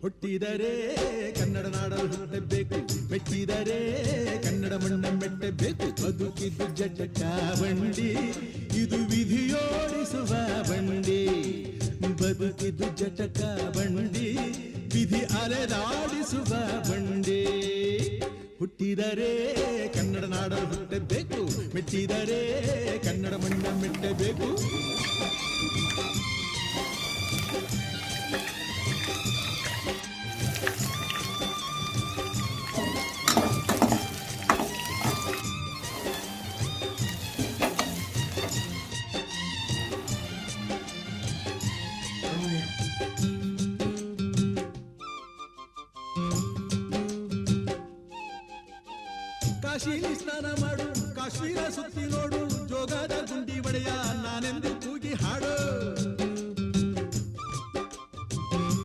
ಹುಟ್ಟಿದರೆ ಕನ್ನಡ ನಾಡಲು ಹುಟ್ಟಬೇಕು, ಮೆಟ್ಟಿದರೆ ಕನ್ನಡ ಮಣ್ಣ ಮೆಟ್ಟಬೇಕು. ಬದುಕಿದ್ದು ಜಟಕ ಬಂಡಿ, ಇದು ವಿಧಿಯೋಡಿಸುವ ಬಂಡಿ. ಬದುಕಿದ್ದು ಜಟಕ ಬಂಡಿ, ವಿಧಿ ಅಲೆದಾಡಿಸುವ ಬಂಡಿ. ಹುಟ್ಟಿದರೆ ಕನ್ನಡ ನಾಡಲು ಹುಟ್ಟಬೇಕು, ಮೆಟ್ಟಿದರೆ ಕನ್ನಡ ಮಣ್ಣ ಮೆಟ್ಟಬೇಕು. ಕಾಶಿಲಿ ಸ್ನಾನ ಮಾಡು, ಕಾಶ್ಮೀರ ಸುತ್ತಿ ನೋಡು, ಜೋಗದ ಗುಂಡಿ ಒಡೆಯ ನಾನೆಂದು ಕೂಗಿ ಹಾಡು.